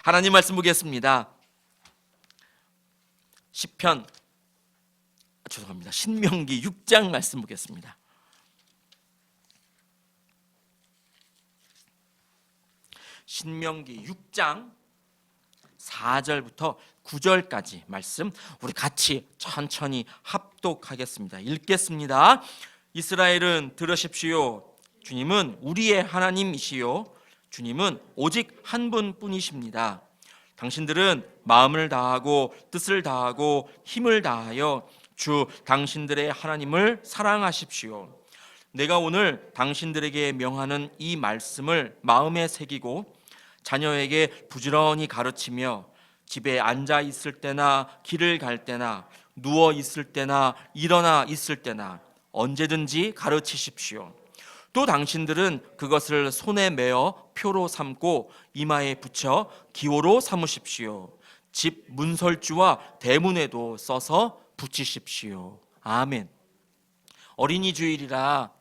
하나님 말씀 보겠습니다. 신명기 6장 말씀 보겠습니다. 신명기 6장 4절부터 9절까지 말씀 우리 같이 천천히 합독하겠습니다. 읽겠습니다. 이스라엘은 들으십시오. 주님은 우리의 하나님이시요 주님은 오직 한 분뿐이십니다. 당신들은 마음을 다하고 뜻을 다하고 힘을 다하여 주 당신들의 하나님을 사랑하십시오. 내가 오늘 당신들에게 명하는 이 말씀을 마음에 새기고 자녀에게 부지런히 가르치며 집에 앉아 있을 때나 길을 갈 때나 누워 있을 때나 일어나 있을 때나 언제든지 가르치십시오. 또 당신들은 그것을 손에 메어 표로 삼고 이마에 붙여 기호로 삼으십시오. 집 문설주와 대문에도 써서 붙이십시오. 아멘. 어린이 주일이라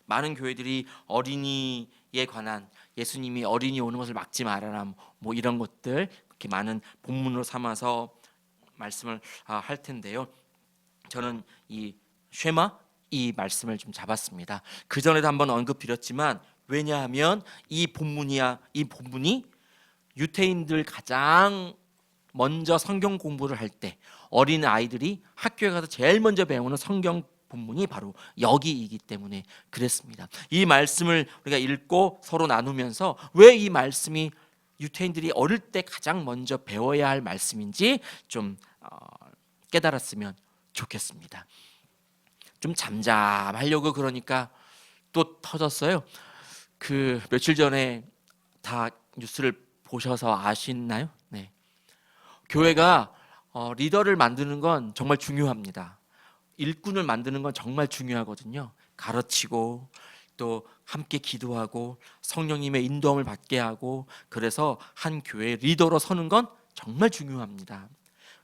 많은 교회들이 어린이에 관한 예수님이 어린이 오는 것을 막지 말아라 뭐 이런 것들 그렇게 많은 본문으로 삼아서 말씀을 할 텐데요. 저는 이 쉐마 이 말씀을 좀 잡았습니다. 그 전에도 한번 언급드렸지만 왜냐하면 이 본문이 유태인들 가장 먼저 성경 공부를 할 때 어린 아이들이 학교에 가서 제일 먼저 배우는 성경 본문이 바로 여기이기 때문에 그랬습니다. 이 말씀을 우리가 읽고 서로 나누면서 왜 이 말씀이 유태인들이 어릴 때 가장 먼저 배워야 할 말씀인지 좀 깨달았으면 좋겠습니다. 좀 잠잠하려고 그러니까 또 터졌어요. 그 며칠 전에 다 뉴스를 보셔서 아시나요? 네. 교회가 리더를 만드는 건 정말 중요합니다. 일꾼을 만드는 건 정말 중요하거든요. 가르치고 또 함께 기도하고 성령님의 인도함을 받게 하고 그래서 한 교회의 리더로 서는 건 정말 중요합니다.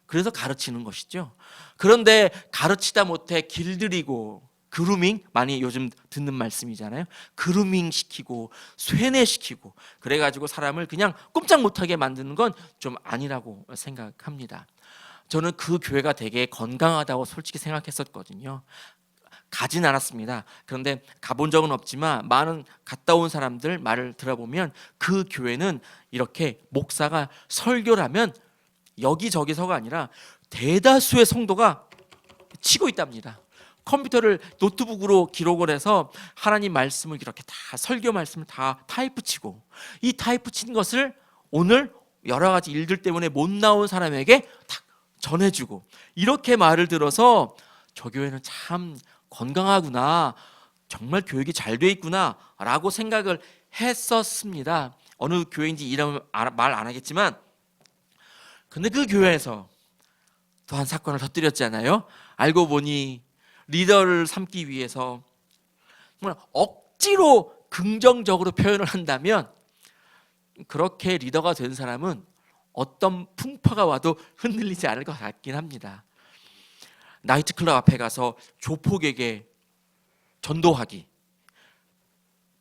그래서 가르치는 것이죠. 그런데 가르치다 못해 길들이고 그루밍 많이 요즘 듣는 말씀이잖아요. 그루밍 시키고 쇠뇌시키고 그래가지고 사람을 그냥 꼼짝 못하게 만드는 건 좀 아니라고 생각합니다. 저는 그 교회가 되게 건강하다고 솔직히 생각했었거든요. 가진 않았습니다. 그런데 가본 적은 없지만 많은 갔다 온 사람들 말을 들어보면 그 교회는 이렇게 목사가 설교를 하면 여기저기서가 아니라 대다수의 성도가 치고 있답니다. 컴퓨터를 노트북으로 기록을 해서 하나님 말씀을 이렇게 다 설교 말씀을 다 타이프 치고 이 타이프 친 것을 오늘 여러 가지 일들 때문에 못 나온 사람에게 딱 전해주고 이렇게 말을 들어서 저 교회는 참 건강하구나, 정말 교육이 잘 돼 있구나 라고 생각을 했었습니다. 어느 교회인지 이름 말 안 하겠지만 근데 그 교회에서 또 한 사건을 터뜨렸잖아요. 알고 보니 리더를 삼기 위해서 정말 억지로 긍정적으로 표현을 한다면 그렇게 리더가 된 사람은 어떤 풍파가 와도 흔들리지 않을 것 같긴 합니다. 나이트클럽 앞에 가서 조폭에게 전도하기.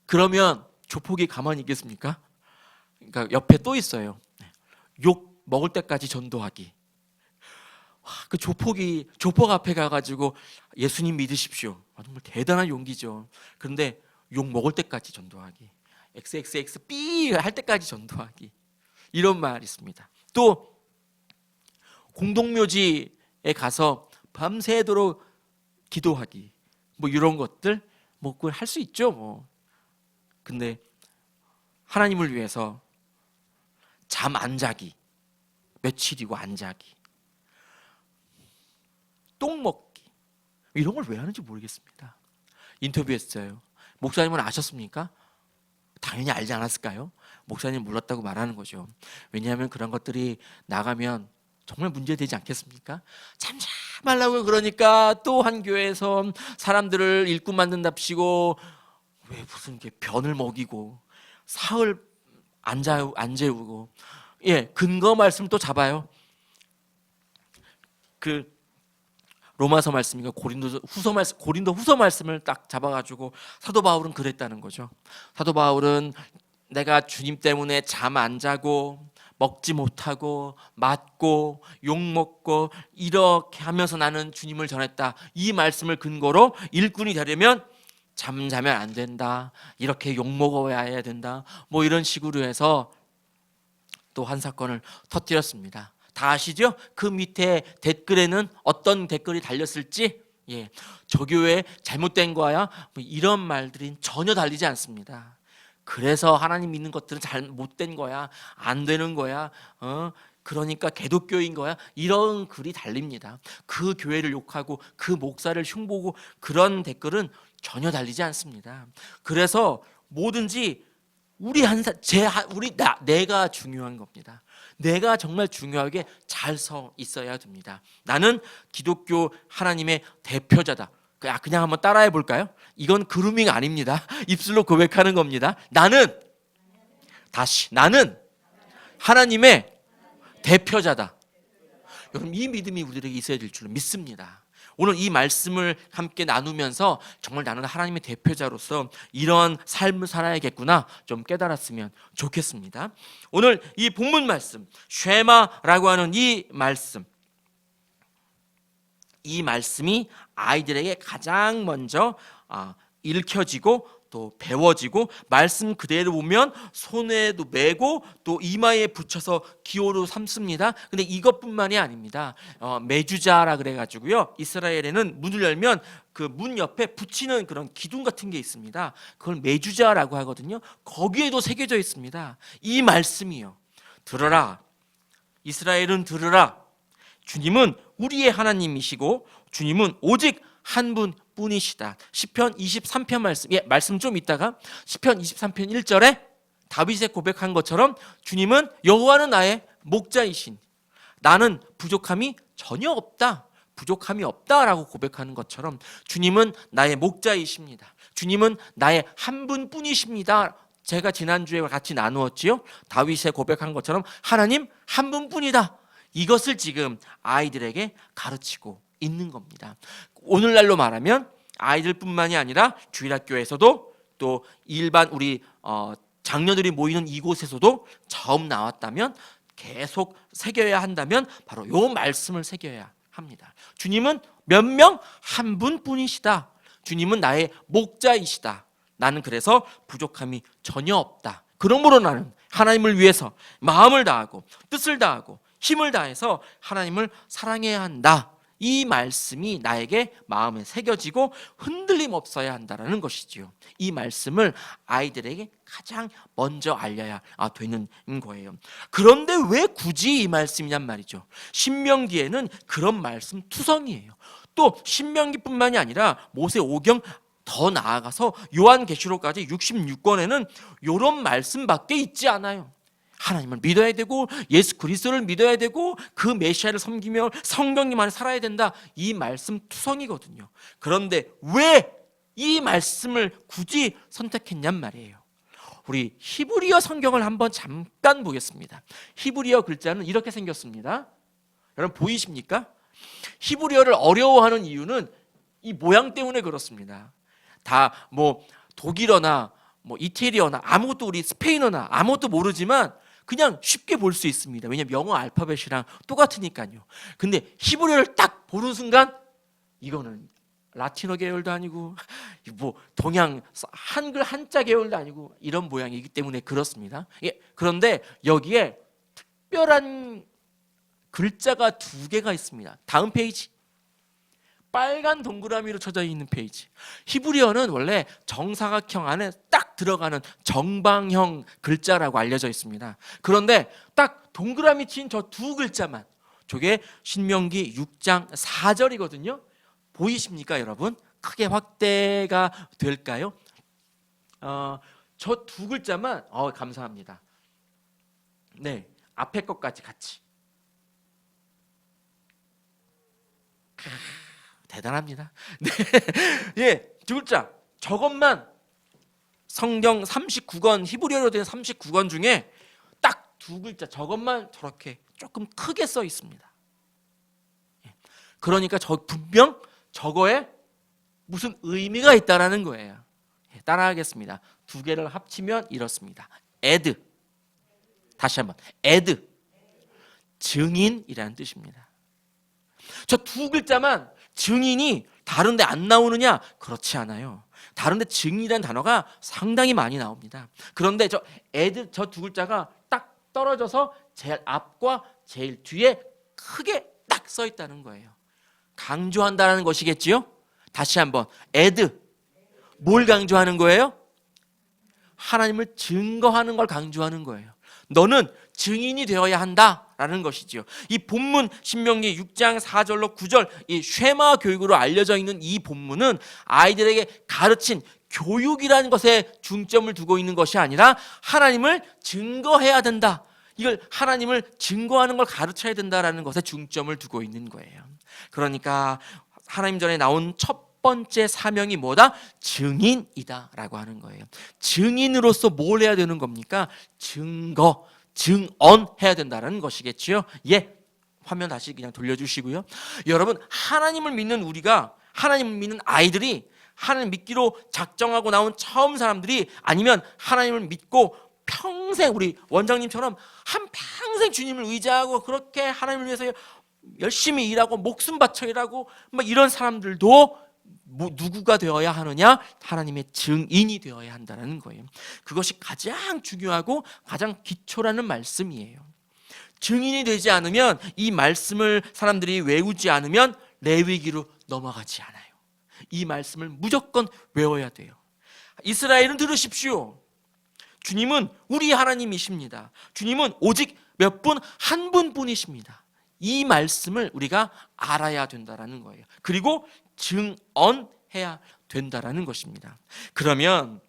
그러면 조폭이 가만히 있겠습니까? 그러니까 옆에 또 있어요. 욕 먹을 때까지 전도하기. 그 조폭 앞에 가가지고 예수님 믿으십시오. 정말 대단한 용기죠. 그런데 욕 먹을 때까지 전도하기. XXX 삐 할 때까지 전도하기. 이런 말이 있습니다. 또 공동묘지에 가서 밤새도록 기도하기. 뭐 이런 것들 뭐 그걸 할 수 있죠. 뭐. 근데 하나님을 위해서 잠 안 자기. 며칠이고 안 자기. 똥 먹기. 이런 걸 왜 하는지 모르겠습니다. 인터뷰했어요. 목사님은 아셨습니까? 당연히 알지 않았을까요? 목사님 몰랐다고 말하는 거죠. 왜냐하면 그런 것들이 나가면 정말 문제되지 않겠습니까? 잠잠하려고 그러니까 또 한 교회에서 사람들을 일꾼 만든답시고 왜 무슨 게 변을 먹이고 사흘 안 재우고 근거 말씀 또 잡아요. 그 로마서 말씀인가 고린도 후서 말씀을 딱 잡아가지고 사도 바울은 그랬다는 거죠. 사도 바울은 내가 주님 때문에 잠 안 자고 먹지 못하고 맞고 욕먹고 이렇게 하면서 나는 주님을 전했다. 이 말씀을 근거로 일꾼이 되려면 잠자면 안 된다. 이렇게 욕먹어야 해야 된다. 뭐 이런 식으로 해서 또 한 사건을 터뜨렸습니다. 다 아시죠? 그 밑에 댓글에는 어떤 댓글이 달렸을지, 저 교회 잘못된 거야, 뭐 이런 말들이 전혀 달리지 않습니다. 그래서 하나님 믿는 것들은 잘못된 거야, 안 되는 거야, 그러니까 개독교인 거야, 이런 글이 달립니다. 그 교회를 욕하고 그 목사를 흉보고 그런 댓글은 전혀 달리지 않습니다. 그래서 뭐든지 내가 중요한 겁니다. 내가 정말 중요하게 잘 서 있어야 됩니다. 나는 기독교 하나님의 대표자다. 그냥 한번 따라해 볼까요? 이건 그루밍 아닙니다. 입술로 고백하는 겁니다. 나는 하나님의 대표자다. 여러분, 이 믿음이 우리에게 있어야 될 줄로 믿습니다. 오늘 이 말씀을 함께 나누면서 정말 나는 하나님의 대표자로서 이런 삶을 살아야겠구나 좀 깨달았으면 좋겠습니다. 오늘 이 본문 말씀, 쉐마라고 하는 이 말씀이 아이들에게 가장 먼저 읽혀지고 또 배워지고, 말씀 그대로 보면 손에도 메고 또 이마에 붙여서 기호로 삼습니다. 근데 이것뿐만이 아닙니다. 메주자라 그래가지고요, 이스라엘에는 문을 열면 그 문 옆에 붙이는 그런 기둥 같은 게 있습니다. 그걸 메주자라고 하거든요. 거기에도 새겨져 있습니다. 이 말씀이요. 들어라, 이스라엘은 들으라. 주님은 우리의 하나님이시고 주님은 오직 한 분뿐이시다. 시편 23편 말씀 좀 있다가 시편 23편 1절에 다윗의 고백한 것처럼 주님은 여호와는 나의 목자이신, 나는 부족함이 전혀 없다, 부족함이 없다라고 고백하는 것처럼 주님은 나의 목자이십니다. 주님은 나의 한 분뿐이십니다. 제가 지난주에 같이 나누었지요. 다윗의 고백한 것처럼 하나님 한 분뿐이다. 이것을 지금 아이들에게 가르치고 있는 겁니다. 오늘날로 말하면 아이들뿐만이 아니라 주일학교에서도 또 일반 우리 장녀들이 모이는 이곳에서도 처음 나왔다면 계속 새겨야 한다면 바로 이 말씀을 새겨야 합니다. 주님은 몇 명? 한 분뿐이시다. 주님은 나의 목자이시다. 나는 그래서 부족함이 전혀 없다. 그러므로 나는 하나님을 위해서 마음을 다하고 뜻을 다하고 힘을 다해서 하나님을 사랑해야 한다. 이 말씀이 나에게 마음에 새겨지고 흔들림 없어야 한다는 것이지요. 이 말씀을 아이들에게 가장 먼저 알려야 되는 거예요. 그런데 왜 굳이 이 말씀이냔 말이죠. 신명기에는 그런 말씀 투성이에요. 또 신명기뿐만이 아니라 모세오경 더 나아가서 요한계시록까지 66권에는 이런 말씀밖에 있지 않아요. 하나님을 믿어야 되고 예수 그리스도를 믿어야 되고 그 메시아를 섬기며 성경님 안에 살아야 된다. 이 말씀 투성이거든요. 그런데 왜 이 말씀을 굳이 선택했냔 말이에요. 우리 히브리어 성경을 한번 잠깐 보겠습니다. 히브리어 글자는 이렇게 생겼습니다. 여러분 보이십니까? 히브리어를 어려워하는 이유는 이 모양 때문에 그렇습니다. 다 뭐 독일어나 뭐 이태리어나 아무것도, 우리 스페인어나 아무것도 모르지만 그냥 쉽게 볼 수 있습니다. 왜냐하면 영어 알파벳이랑 똑같으니까요. 근데 히브리어를 딱 보는 순간 이거는 라틴어 계열도 아니고 뭐 동양 한글 한자 계열도 아니고 이런 모양이기 때문에 그렇습니다. 그런데 여기에 특별한 글자가 두 개가 있습니다. 다음 페이지, 빨간 동그라미로 쳐져 있는 페이지. 히브리어는 원래 정사각형 안에 딱 들어가는 정방형 글자라고 알려져 있습니다. 그런데 딱 동그라미 친 저 두 글자만, 저게 신명기 6장 4절이거든요. 보이십니까 여러분? 크게 확대가 될까요? 저 두 글자만, 감사합니다. 네, 앞에 것까지 같이. 대단합니다. 네. 예, 두 글자. 저것만 성경 39권, 히브리어로 된 39권 중에 딱 두 글자, 저것만 저렇게 조금 크게 써 있습니다. 그러니까 분명 저거에 무슨 의미가 있다라는 거예요. 따라하겠습니다. 두 개를 합치면 이렇습니다. add. 다시 한번 에드, 증인이라는 뜻입니다. 저 두 글자만 증인이 다른데 안 나오느냐? 그렇지 않아요. 다른데 증인이라는 단어가 상당히 많이 나옵니다. 그런데 저 에드, 저 두 글자가 딱 떨어져서 제일 앞과 제일 뒤에 크게 딱 써 있다는 거예요. 강조한다는 것이겠지요? 다시 한번 에드, 뭘 강조하는 거예요? 하나님을 증거하는 걸 강조하는 거예요. 너는 증인이 되어야 한다라는 것이지요. 이 본문 신명기 6장 4절로 9절 이 쉐마 교육으로 알려져 있는 이 본문은 아이들에게 가르친 교육이라는 것에 중점을 두고 있는 것이 아니라 하나님을 증거해야 된다. 이걸 하나님을 증거하는 걸 가르쳐야 된다라는 것에 중점을 두고 있는 거예요. 그러니까 하나님 전에 나온 첫 번째 사명이 뭐다? 증인이다라고 하는 거예요. 증인으로서 뭘 해야 되는 겁니까? 증거, 증언해야 된다는 것이겠지요. 예, 화면 다시 그냥 돌려주시고요. 여러분, 하나님을 믿는 우리가, 하나님을 믿는 아이들이, 하나님 믿기로 작정하고 나온 처음 사람들이, 아니면 하나님을 믿고 평생 우리 원장님처럼 한평생 주님을 의지하고 그렇게 하나님을 위해서 열심히 일하고 목숨 바쳐 일하고 막 이런 사람들도 누구가 되어야 하느냐? 하나님의 증인이 되어야 한다는 거예요. 그것이 가장 중요하고 가장 기초라는 말씀이에요. 증인이 되지 않으면, 이 말씀을 사람들이 외우지 않으면 레위기로 넘어가지 않아요. 이 말씀을 무조건 외워야 돼요. 이스라엘은 들으십시오. 주님은 우리 하나님이십니다. 주님은 오직 몇 분? 한 분뿐이십니다. 이 말씀을 우리가 알아야 된다는 거예요. 그리고 증언해야 된다는 것입니다. 그러면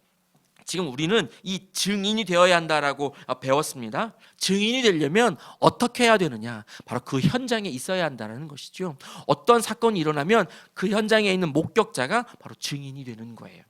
지금 우리는 이 증인이 되어야 한다라고 배웠습니다. 증인이 되려면 어떻게 해야 되느냐? 바로 그 현장에 있어야 한다는 것이죠. 어떤 사건이 일어나면 그 현장에 있는 목격자가 바로 증인이 되는 거예요.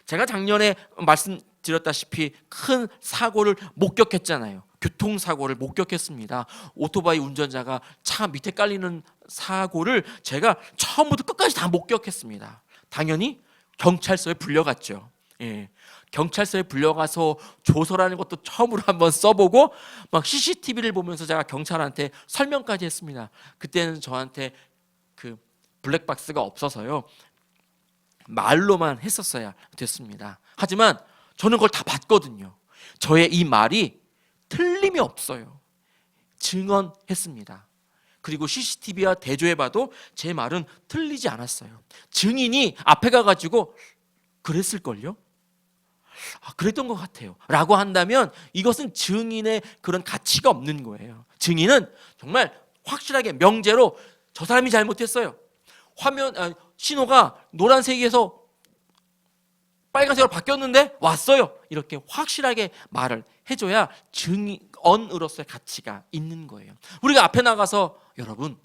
제가 작년에 말씀드렸다시피 큰 사고를 목격했잖아요. 교통사고를 목격했습니다. 오토바이 운전자가 차 밑에 깔리는 사고를 제가 처음부터 끝까지 다 목격했습니다. 당연히 경찰서에 불려갔죠. 예. 경찰서에 불려가서 조서라는 것도 처음으로 한번 써보고 막 CCTV를 보면서 제가 경찰한테 설명까지 했습니다. 그때는 저한테 그 블랙박스가 없어서요. 말로만 했었어야 됐습니다. 하지만 저는 그걸 다 봤거든요. 저의 이 말이 틀림이 없어요. 증언했습니다. 그리고 CCTV와 대조해봐도 제 말은 틀리지 않았어요. 증인이 앞에 가가지고 그랬을걸요? 그랬던 것 같아요 라고 한다면 이것은 증인의 그런 가치가 없는 거예요. 증인은 정말 확실하게 명제로 저 사람이 잘못했어요. 신호가 노란색에서 빨간색으로 바뀌었는데 왔어요. 이렇게 확실하게 말을 해줘야 증언으로서의 가치가 있는 거예요. 우리가 앞에 나가서 여러분,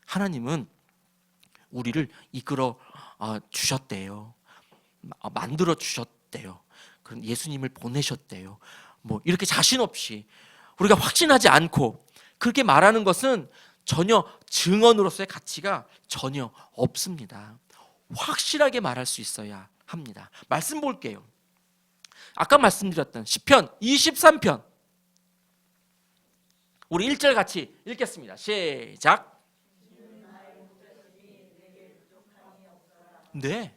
하나님은 우리를 이끌어 주셨대요. 만들어 주셨대요. 그런 예수님을 보내셨대요. 뭐 이렇게 자신 없이 우리가 확신하지 않고 그렇게 말하는 것은 전혀 증언으로서의 가치가 전혀 없습니다. 확실하게 말할 수 있어야 합니다. 말씀 볼게요. 아까 말씀드렸던 시편 23편 우리 1절 같이 읽겠습니다. 시작. 네,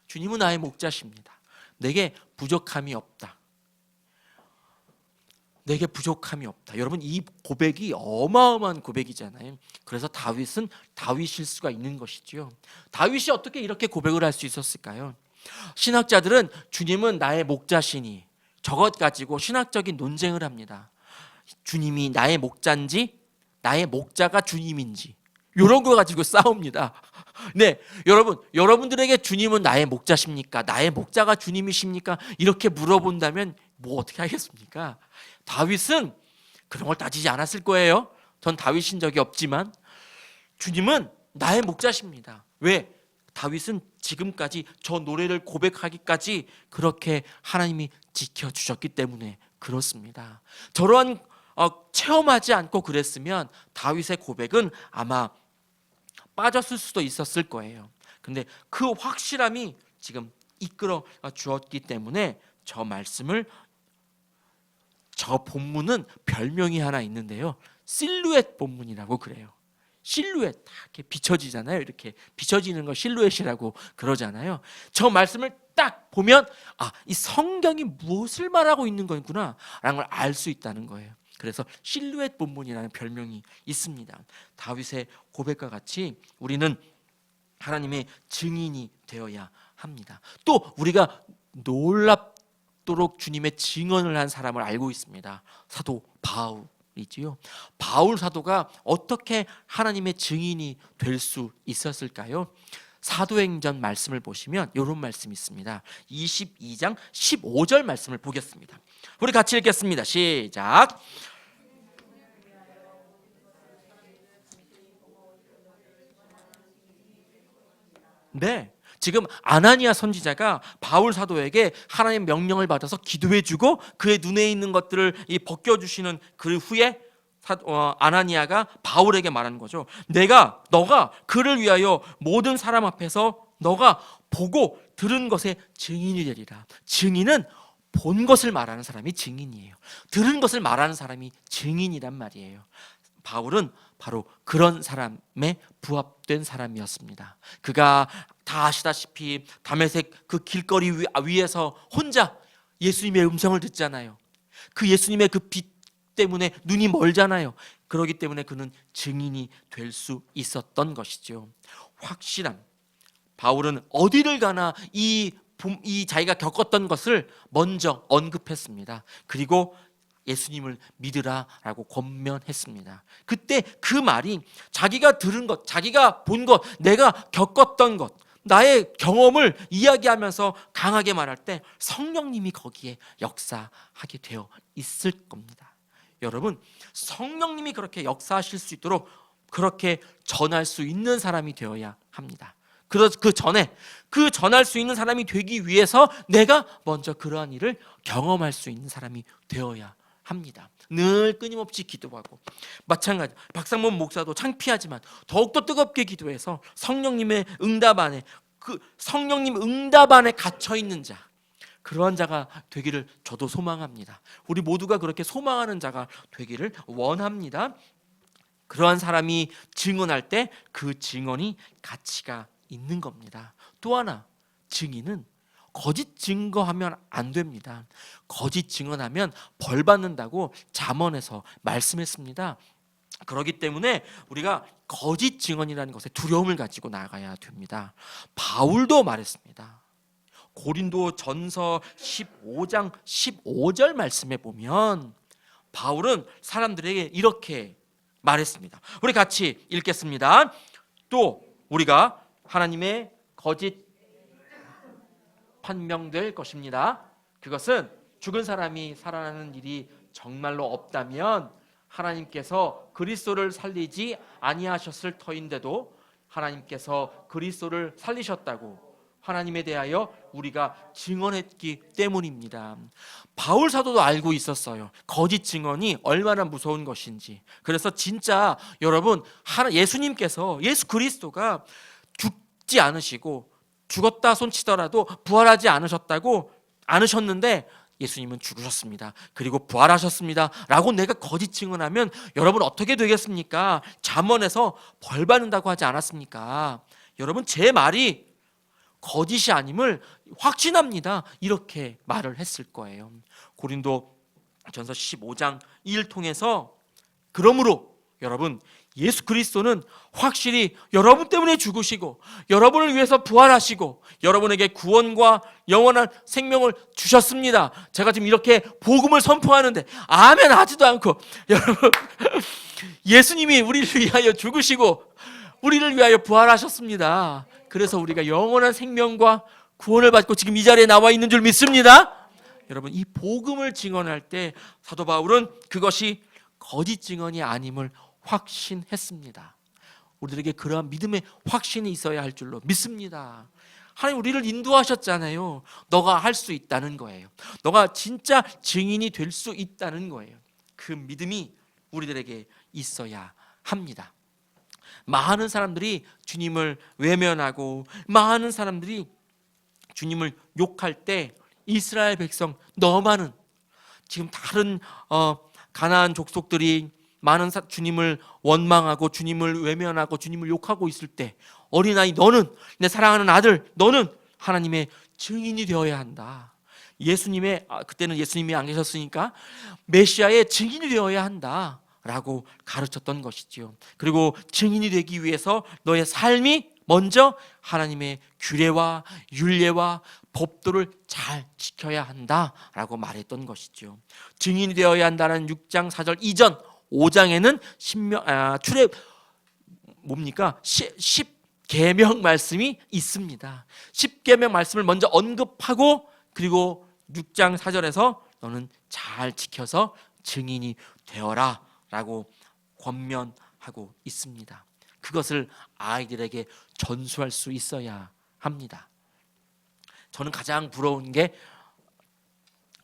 주님은 나의 목자십니다. 내게 부족함이 없다. 내게 부족함이 없다. 여러분, 이 고백이 어마어마한 고백이잖아요. 그래서 다윗은 다윗일 수가 있는 것이죠. 다윗이 어떻게 이렇게 고백을 할 수 있었을까요? 신학자들은 주님은 나의 목자시니 저것 가지고 신학적인 논쟁을 합니다. 주님이 나의 목자인지 나의 목자가 주님인지 이런 거 가지고 싸웁니다. 네, 여러분들에게 주님은 나의 목자십니까? 나의 목자가 주님이십니까? 이렇게 물어본다면 뭐 어떻게 하겠습니까? 다윗은 그런 걸 따지지 않았을 거예요. 전 다윗인 적이 없지만 주님은 나의 목자십니다. 왜? 다윗은 지금까지 저 노래를 고백하기까지 그렇게 하나님이 지켜주셨기 때문에 그렇습니다. 저러한 체험하지 않고 그랬으면 다윗의 고백은 아마 빠졌을 수도 있었을 거예요. 근데 그 확실함이 지금 이끌어 주었기 때문에 저 말씀을 저 본문은 별명이 하나 있는데요. 실루엣 본문이라고 그래요. 실루엣 이렇게 비춰지잖아요. 이렇게 비춰지는 걸 실루엣이라고 그러잖아요. 저 말씀을 딱 보면 이 성경이 무엇을 말하고 있는 거구나 라는 걸 알 수 있다는 거예요. 그래서 실루엣 본문이라는 별명이 있습니다. 다윗의 고백과 같이 우리는 하나님의 증인이 되어야 합니다. 또 우리가 놀랍도록 주님의 증언을 한 사람을 알고 있습니다. 사도 바울이지요. 바울 사도가 어떻게 하나님의 증인이 될 수 있었을까요? 사도행전 말씀을 보시면 이런 말씀이 있습니다. 22장 15절 말씀을 보겠습니다. 우리 같이 읽겠습니다. 시작. 네, 지금 아나니아 선지자가 바울 사도에게 하나님의 명령을 받아서 기도해주고 그의 눈에 있는 것들을 벗겨주시는 그 후에 아나니아가 바울에게 말하는 거죠. 너가 그를 위하여 모든 사람 앞에서 너가 보고 들은 것의 증인이 되리라. 증인은 본 것을 말하는 사람이 증인이에요. 들은 것을 말하는 사람이 증인이란 말이에요. 바울은 바로 그런 사람에 부합된 사람이었습니다. 그가 다 아시다시피 다메섹 그 길거리 위에서 혼자 예수님의 음성을 듣잖아요. 그 예수님의 그 빛 때문에 눈이 멀잖아요. 그렇기 때문에 그는 증인이 될 수 있었던 것이죠. 확실한 바울은 어디를 가나 이 자기가 겪었던 것을 먼저 언급했습니다. 그리고 예수님을 믿으라라고 권면했습니다. 그때 그 말이 자기가 들은 것, 자기가 본 것, 내가 겪었던 것, 나의 경험을 이야기하면서 강하게 말할 때 성령님이 거기에 역사하게 되어 있을 겁니다. 여러분, 성령님이 그렇게 역사하실 수 있도록 그렇게 전할 수 있는 사람이 되어야 합니다. 그 전할 수 있는 사람이 되기 위해서 내가 먼저 그러한 일을 경험할 수 있는 사람이 되어야 합니다. 늘 끊임없이 기도하고, 마찬가지 박상범 목사도 창피하지만 더욱더 뜨겁게 기도해서 성령님의 응답 안에, 그 성령님 응답 안에 갇혀 있는 자, 그러한 자가 되기를 저도 소망합니다. 우리 모두가 그렇게 소망하는 자가 되기를 원합니다. 그러한 사람이 증언할 때 그 증언이 가치가 있는 겁니다. 또 하나, 증인은 거짓 증거하면 안 됩니다. 거짓 증언하면 벌 받는다고 잠언에서 말씀했습니다. 그렇기 때문에 우리가 거짓 증언이라는 것에 두려움을 가지고 나가야 됩니다. 바울도 말했습니다. 고린도 전서 15장 15절 말씀에 보면 바울은 사람들에게 이렇게 말했습니다. 우리 같이 읽겠습니다. 또 우리가 하나님의 거짓 판명될 것입니다. 그것은 죽은 사람이 살아나는 일이 정말로 없다면 하나님께서 그리스도를 살리지 아니하셨을 터인데도 하나님께서 그리스도를 살리셨다고 하나님에 대하여 우리가 증언했기 때문입니다. 바울 사도도 알고 있었어요. 거짓 증언이 얼마나 무서운 것인지. 그래서 진짜 여러분, 예수님께서, 예수 그리스도가 죽지 않으시고 죽었다 손치더라도 부활하지 않으셨는데 예수님은 죽으셨습니다. 그리고 부활하셨습니다. 라고 내가 거짓 증언하면 여러분 어떻게 되겠습니까? 잠언에서 벌 받는다고 하지 않았습니까? 여러분, 제 말이 거짓이 아님을 확신합니다. 이렇게 말을 했을 거예요. 고린도 전서 15장 2를 통해서 그러므로 여러분, 예수 그리스도는 확실히 여러분 때문에 죽으시고 여러분을 위해서 부활하시고 여러분에게 구원과 영원한 생명을 주셨습니다. 제가 지금 이렇게 복음을 선포하는데 아멘 하지도 않고, 여러분, 예수님이 우리를 위하여 죽으시고 우리를 위하여 부활하셨습니다. 그래서 우리가 영원한 생명과 구원을 받고 지금 이 자리에 나와 있는 줄 믿습니다. 여러분, 이 복음을 증언할 때 사도 바울은 그것이 거짓 증언이 아님을 확신했습니다. 우리들에게 그러한 믿음의 확신이 있어야 할 줄로 믿습니다. 하나님 우리를 인도하셨잖아요. 너가 할 수 있다는 거예요. 너가 진짜 증인이 될 수 있다는 거예요. 그 믿음이 우리들에게 있어야 합니다. 많은 사람들이 주님을 외면하고 많은 사람들이 주님을 욕할 때 이스라엘 백성 너만은 지금 다른 가나안 족속들이 많은 주님을 원망하고 주님을 외면하고 주님을 욕하고 있을 때 어린아이 너는 내 사랑하는 아들 너는 하나님의 증인이 되어야 한다. 예수님의 그때는 예수님이 안 계셨으니까 메시아의 증인이 되어야 한다 라고 가르쳤던 것이지요. 그리고 증인이 되기 위해서 너의 삶이 먼저 하나님의 규례와 율례와 법도를 잘 지켜야 한다라고 말했던 것이죠. 증인이 되어야 한다는 6장 4절 이전 5장에는 출애 뭡니까? 10계명 말씀이 있습니다. 10계명 말씀을 먼저 언급하고 그리고 6장 4절에서 너는 잘 지켜서 증인이 되어라 라고 권면하고 있습니다. 그것을 아이들에게 전수할 수 있어야 합니다. 저는 가장 부러운 게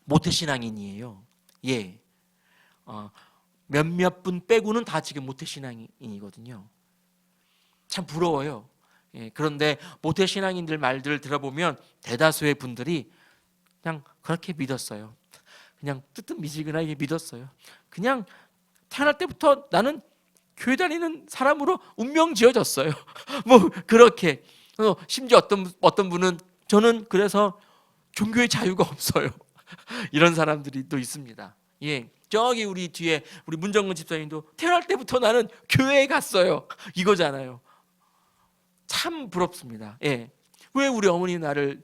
모태신앙인이에요. 예, 몇몇 분 빼고는 다 지금 모태신앙인이거든요. 참 부러워요. 예, 그런데 모태신앙인들 말들을 들어보면 대다수의 분들이 그냥 그렇게 믿었어요. 그냥 뜨뜻미지근하게 믿었어요. 그냥 태어날 때부터 나는 교회 다니는 사람으로 운명 지어졌어요. 뭐 그렇게. 심지어 어떤 분은 저는 그래서 종교의 자유가 없어요. 이런 사람들이 또 있습니다. 예, 저기 우리 뒤에 우리 문정근 집사님도 태어날 때부터 나는 교회에 갔어요. 이거잖아요. 참 부럽습니다. 예, 왜 우리 어머니 나를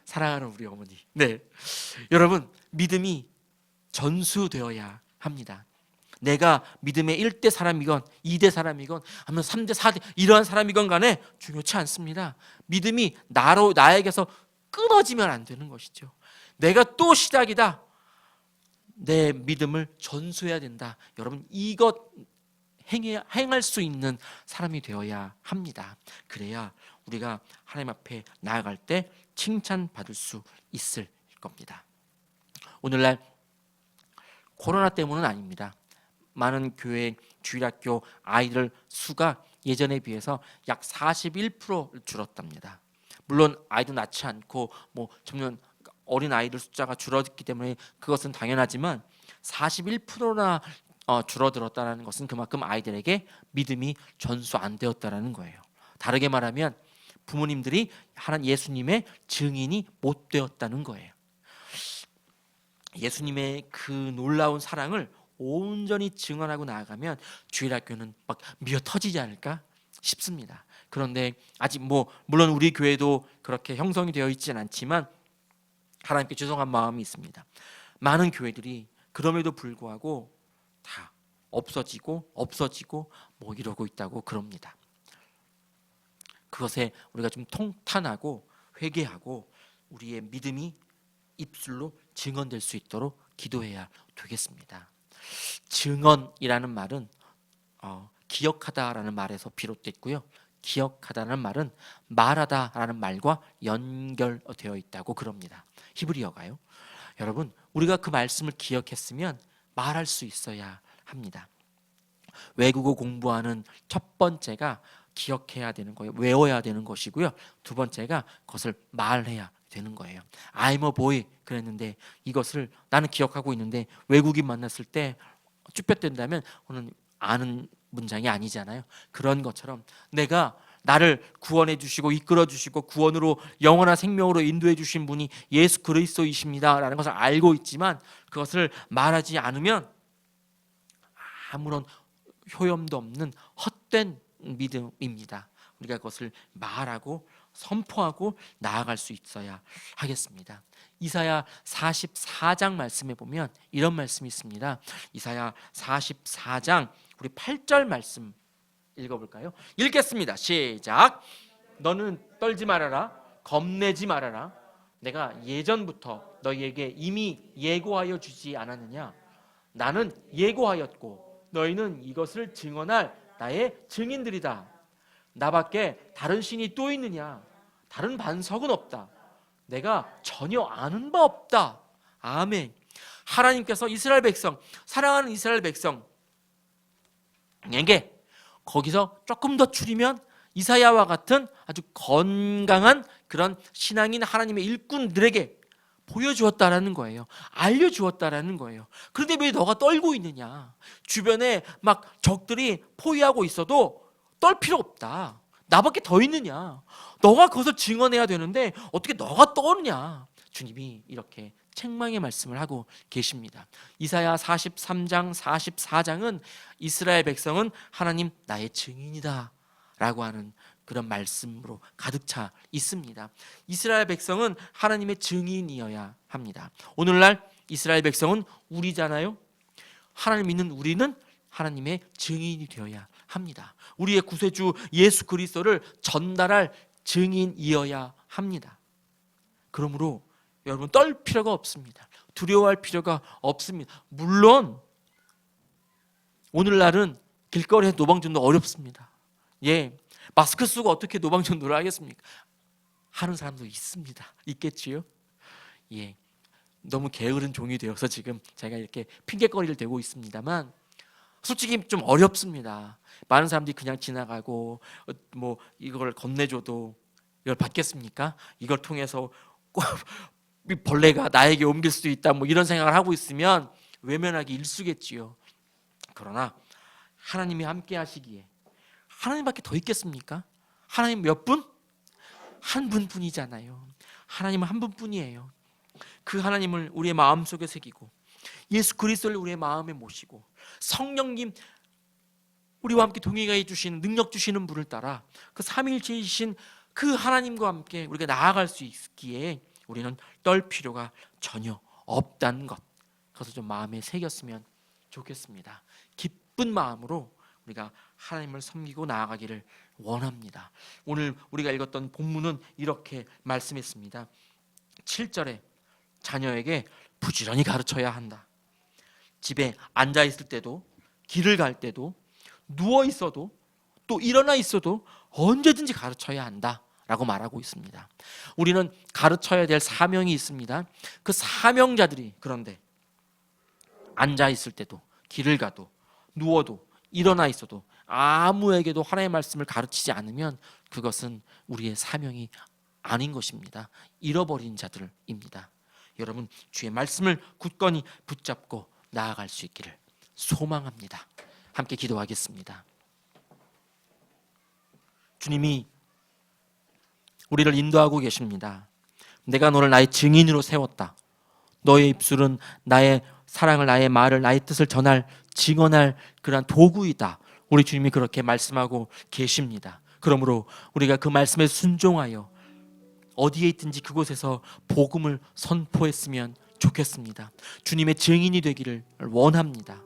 사랑하는 우리 어머니. 네, 여러분 믿음이 전수되어야 합니다. 내가 믿음의 1대 사람이건 2대 사람이건 아니면 3대 4대 이러한 사람이건 간에 중요치 않습니다. 믿음이 나에게서 끊어지면 안 되는 것이죠. 내가 또 시작이다. 내 믿음을 전수해야 된다. 여러분 이것 행할 수 있는 사람이 되어야 합니다. 그래야 우리가 하나님 앞에 나아갈 때 칭찬받을 수 있을 겁니다. 오늘날 코로나 때문은 아닙니다. 많은 교회 주일학교 아이들 수가 예전에 비해서 약 41% 줄었답니다. 물론 아이도 낳지 않고 점점 어린 아이들 숫자가 줄어들기 때문에 그것은 당연하지만 41%나 줄어들었다는 것은 그만큼 아이들에게 믿음이 전수 안 되었다는 거예요. 다르게 말하면 부모님들이 하나님 예수님의 증인이 못 되었다는 거예요. 예수님의 그 놀라운 사랑을 온전히 증언하고 나아가면 주일학교는 막 미어 터지지 않을까 싶습니다. 그런데 아직 물론 우리 교회도 그렇게 형성이 되어 있지는 않지만 하나님께 죄송한 마음이 있습니다. 많은 교회들이 그럼에도 불구하고 다 없어지고 이러고 있다고 그럽니다. 그것에 우리가 좀 통탄하고 회개하고 우리의 믿음이 입술로 증언될 수 있도록 기도해야 되겠습니다. 증언이라는 말은 기억하다라는 말에서 비롯됐고요. 기억하다는 말은 말하다라는 말과 연결되어 있다고 그럽니다. 히브리어가요. 여러분 우리가 그 말씀을 기억했으면 말할 수 있어야 합니다. 외국어 공부하는 첫 번째가 기억해야 되는 거예요. 외워야 되는 것이고요. 두 번째가 그것을 말해야 되는 거예요. I'm a boy 그랬는데 이것을 나는 기억하고 있는데 외국인 만났을 때 쭈뼛댄다면 그는 아는 문장이 아니잖아요. 그런 것처럼 내가 나를 구원해 주시고 이끌어 주시고 구원으로 영원한 생명으로 인도해 주신 분이 예수 그리스도이십니다라는 것을 알고 있지만 그것을 말하지 않으면 아무런 효염도 없는 헛된 믿음입니다. 우리가 그것을 말하고 선포하고 나아갈 수 있어야 하겠습니다. 이사야 44장 말씀에 보면 이런 말씀이 있습니다. 이사야 44장 우리 8절 말씀 읽어볼까요? 읽겠습니다. 시작. 너는 떨지 말아라. 겁내지 말아라. 내가 예전부터 너희에게 이미 예고하여 주지 않았느냐? 나는 예고하였고 너희는 이것을 증언할 나의 증인들이다. 나밖에 다른 신이 또 있느냐? 다른 반석은 없다. 내가 전혀 아는 바 없다. 아멘. 하나님께서 이스라엘 백성, 사랑하는 이스라엘 백성에게 거기서 조금 더 줄이면 이사야와 같은 아주 건강한 그런 신앙인 하나님의 일꾼들에게 보여주었다라는 거예요. 알려주었다라는 거예요. 그런데 왜 너가 떨고 있느냐? 주변에 막 적들이 포위하고 있어도 떨 필요 없다. 나밖에 더 있느냐? 너가 그것을 증언해야 되는데 어떻게 너가 떠느냐? 주님이 이렇게 책망의 말씀을 하고 계십니다. 이사야 43장 44장은 이스라엘 백성은 하나님 나의 증인이다 라고 하는 그런 말씀으로 가득 차 있습니다. 이스라엘 백성은 하나님의 증인이어야 합니다. 오늘날 이스라엘 백성은 우리잖아요. 하나님 믿는 우리는 하나님의 증인이 되어야 합니다. 우리의 구세주 예수 그리스도를 전달할 증인이어야 합니다. 그러므로 여러분 떨 필요가 없습니다. 두려워할 필요가 없습니다. 물론 오늘날은 길거리에서 노방전도 어렵습니다. 마스크 쓰고 어떻게 노방전도를 하겠습니까? 하는 사람도 있습니다. 있겠지요? 너무 게으른 종이 되어서 지금 제가 이렇게 핑계거리를 대고 있습니다만 솔직히 좀 어렵습니다. 많은 사람들이 그냥 지나가고 뭐 이걸 건네줘도 이걸 받겠습니까? 이걸 통해서 꼭 벌레가 나에게 옮길 수도 있다 뭐 이런 생각을 하고 있으면 외면하기 일쑤겠지요. 그러나 하나님이 함께 하시기에 하나님밖에 더 있겠습니까? 하나님 몇 분? 한 분뿐이잖아요. 하나님은 한 분뿐이에요. 그 하나님을 우리의 마음속에 새기고 예수 그리스도를 우리의 마음에 모시고 성령님 우리와 함께 동행해 주시는 능력 주시는 분을 따라 그 삼위일체이신 그 하나님과 함께 우리가 나아갈 수 있기에 우리는 떨 필요가 전혀 없다는 것, 그것을 좀 마음에 새겼으면 좋겠습니다. 기쁜 마음으로 우리가 하나님을 섬기고 나아가기를 원합니다. 오늘 우리가 읽었던 본문은 이렇게 말씀했습니다. 7절에 자녀에게 부지런히 가르쳐야 한다. 집에 앉아 있을 때도, 길을 갈 때도, 누워 있어도, 또 일어나 있어도 언제든지 가르쳐야 한다 라고 말하고 있습니다. 우리는 가르쳐야 될 사명이 있습니다. 그 사명자들이 그런데 앉아 있을 때도, 길을 가도, 누워도, 일어나 있어도 아무에게도 하나님의 말씀을 가르치지 않으면 그것은 우리의 사명이 아닌 것입니다. 잃어버린 자들입니다. 여러분 주의 말씀을 굳건히 붙잡고 나아갈 수 있기를 소망합니다. 함께 기도하겠습니다. 주님이 우리를 인도하고 계십니다. 내가 너를 나의 증인으로 세웠다. 너의 입술은 나의 사랑을, 나의 말을, 나의 뜻을 전할, 증언할 그러한 도구이다. 우리 주님이 그렇게 말씀하고 계십니다. 그러므로 우리가 그 말씀에 순종하여 어디에 있든지 그곳에서 복음을 선포했으면 좋겠습니다. 주님의 증인이 되기를 원합니다.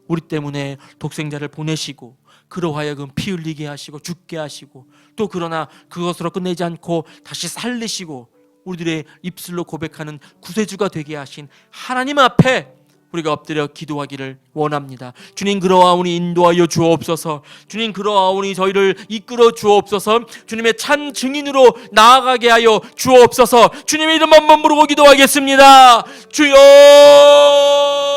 우리 때문에 독생자를 보내시고 그로 하여금 피 흘리게 하시고 죽게 하시고 또 그러나 그것으로 끝내지 않고 다시 살리시고 우리들의 입술로 고백하는 구세주가 되게 하신 하나님 앞에 우리가 엎드려 기도하기를 원합니다. 주님 그러하오니 인도하여 주옵소서. 주님 그러하오니 저희를 이끌어 주옵소서. 주님의 찬 증인으로 나아가게 하여 주옵소서. 주님의 이름 한번 부르고 기도하겠습니다. 주여